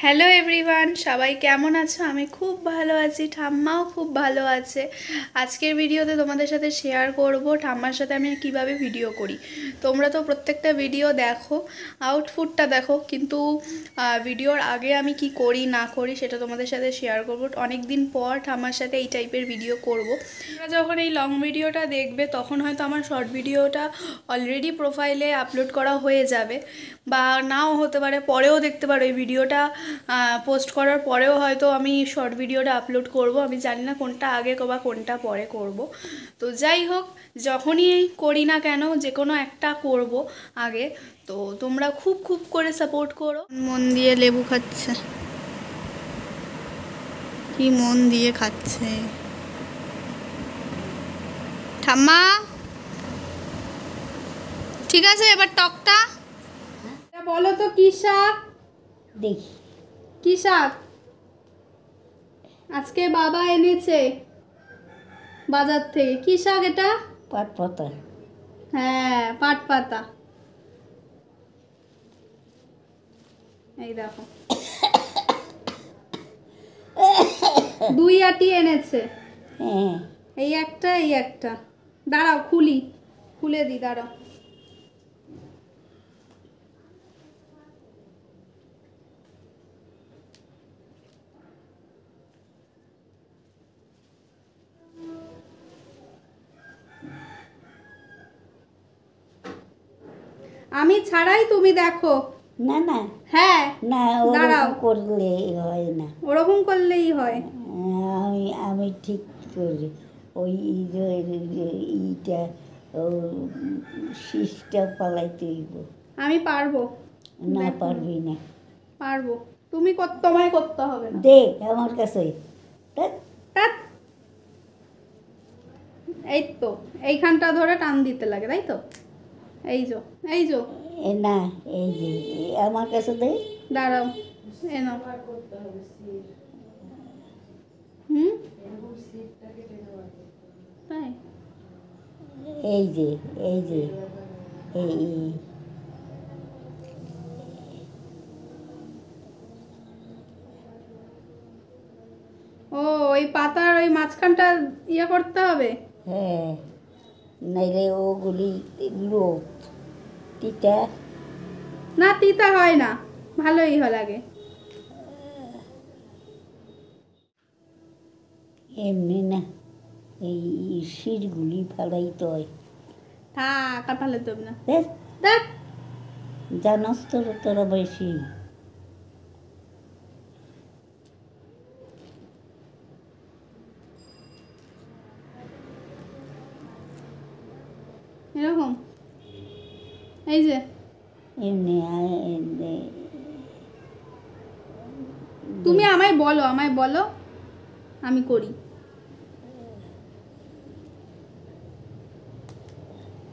Hello everyone, সবাই কেমন আছো? আমি খুব ভালো আছি, ঠাম্মাও খুব ভালো আছে। আজকের ভিডিওতে তোমাদের সাথে শেয়ার করব ঠাম্মার সাথে আমি কিভাবে ভিডিও করি। তোমরা তো প্রত্যেকটা ভিডিও দেখো, আউটপুটটা দেখো, কিন্তু ভিডিওর আগে আমি কি করি না করি সেটা তোমাদের সাথে শেয়ার করব। অনেক দিন পর ঠাম্মার সাথে এই টাইপের ভিডিও করব। তোমরা যখন এই লং ভিডিওটা দেখবে তখন হয়তো আমার শর্ট ভিডিওটা অলরেডি প্রোফাইলে আপলোড করা হয়ে যাবে, বা নাও হতে পারে, পরেও দেখতে পারো। এই ভিডিওটা পোস্ট করার পরেও হয়তো আমি শর্ট ভিডিওটা আপলোড করব। আমি জানি না কোনটা আগে বা কোনটা পরে করব। তো যাই হোক, যখনই করি না কেন যে কোনো একটা করব আগে। তো তোমরা খুব খুব করে সাপোর্ট করো। মন দিয়ে লেবু খাচ্ছে, কি মন দিয়ে খাচ্ছে ঠাম্মা। ঠিক আছে, এবার টকটা বলো তো কি শাক? দেখি কি শাক আজকে বাবা এনেছে বাজার থেকে? কি শাক এটা? পাট পাতা। হ্যাঁ, পাট পাতা। এই দেখো, দুই আটি এনেছে। হ্যাঁ, এই একটা, এই একটা। দাঁড়াও, খুলে দিই, দাঁড়াও। আমি ছাড়াই তুমি দেখো। না না হ্যাঁ, না, দাঁড়াও, ওরকম করলে হয় না। ওরকম করলেই হয়। আমি আমি ঠিক করি। ওই ইটা শীষটা পালাইতে হইব। আমি পারবো। না, দেখো, পারবি না। পারবো। তুমি তোমায় করতে হবে না। দে আমার কাছে। ধ্যাৎ, ধ্যাৎ। এই তো, এইখানটা ধরে টান দিতে লাগে, তাই তো? এই যো, এই যো। না, এই যে আমার কাছে দে। দাঁড়াও, এ নাও। হুম, তাই? এই যে এই যে এই ও, ওই পাতার ওই মাঝখানটা ইয়ে করতে হবে। হ্যাঁ, নাইলে ওগুলি লোক তিতা। না, তিতা হয় না, ভালোই লাগে। এমনি না, এই শিরগুলি ফালাইতে হয়। থাক, আর ফালাতে হবে না। দেখ, দেখ, জানাস তোরা বেশি। এরকম। এই যে, এমনি তুমি আমায় বলো, আমি করি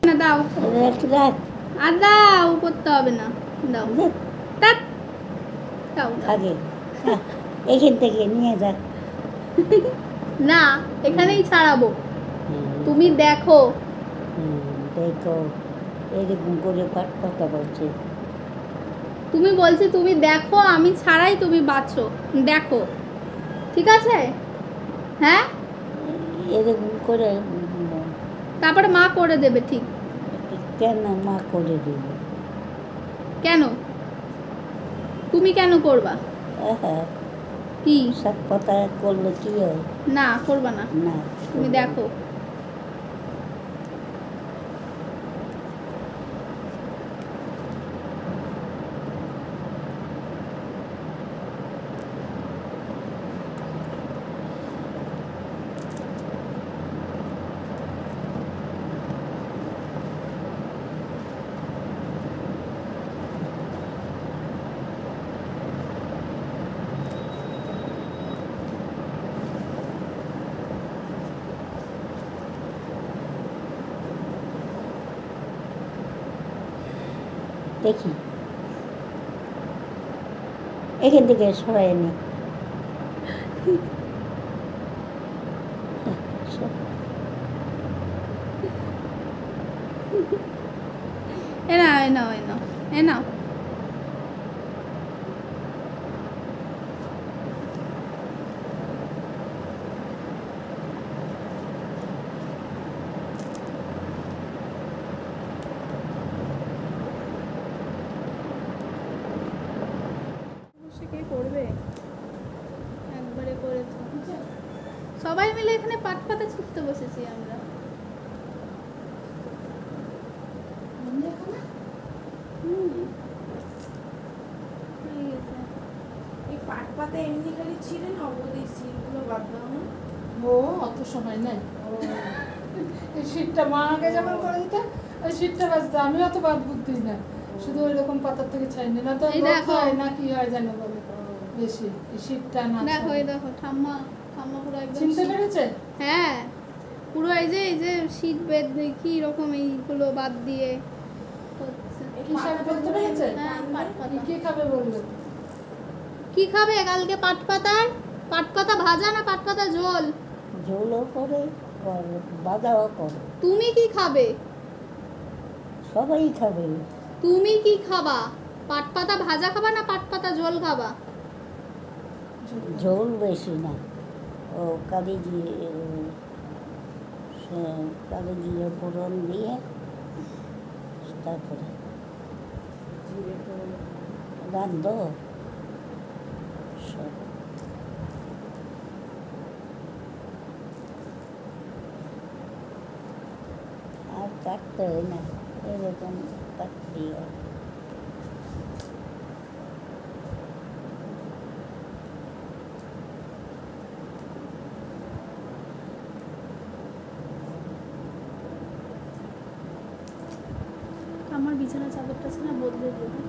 না। দাও, রাখ। আর দাও, করতে হবে না। দাও, দেখ, ধ্যাৎ, দাও, দাও। আগে এখান থেকে নিয়ে যা। না, এখানেই ছাড়াবো। হুম, তুমি দেখো। দেখো এরকম করে পাট পাতা বলছে। তুমি বলছি তুমি দেখো, আমি ছাড়াই তুমি বাছো। দেখো, ঠিক আছে? হ্যাঁ, এরকম করে তারপরে মা করে দেবে। ঠিক? কেন মা করে দেবে? কেন? তুমি কেন করবা? হ্যাঁ, কি? শাক পাতা করলে কি হয়? না, করবা না। না, তুমি দেখো। দেখি এখান থেকে সরাই নি। এ নাও, এ নাও, এ নাও, এ নাও। বসে কে করবে, একবারে করে তো। সবাই মিলে এখানে পাট পাতা ছুটতে বসেছি আমরা। হুম। এই যে। এই পাট পাতা এমনি খালি ছিঁড়ে না, ওদের সিলগুলো বাদ দাও না। ও অত সময় নেই। এই শীতটা মা আগে যেমন করে দিতে, ওই শীতটা বাজতে আমি অত বাদ বুদ্ধি না, শুধু ওই রকম পাতার থেকে ছাই নি, না তো এই রোগ দেখো। হয় না কি হয় জানো বলে বেশি এই শীতটা না দেখো ছাই। এই দেখো ঠাম্মা, ঠাম্মা পুরো একদম চিনতে পেরেছে? হ্যাঁ পুরো এই যে শীত বেদ কি রকম এইগুলো বাদ দিয়ে হচ্ছে। কি শাক বলতে পেরেছে? হ্যাঁ, পাট পাতা। কি খাবে বললো? কি খাবে কালকে? পাট পাতা ভাজা না পাট পাতা ঝোল? ঝোলও করে আর বাদাও করে, তুমি কি খাবে? সবাই খাবে। তুমি কি খাবা? পাট পাতা ভাজা খাবা না পাট পাতা ঝোল খাবা? ঝোল বেশি না, ও কালি জিরে, কালি জিরে ফোড়ন দিয়ে তারপরে রান্ধ সব। আর কাটতে হয় না, এরকম কাটতেই হয়। আমার বিছানা চাদরটা আছে না, বদলে দেবো।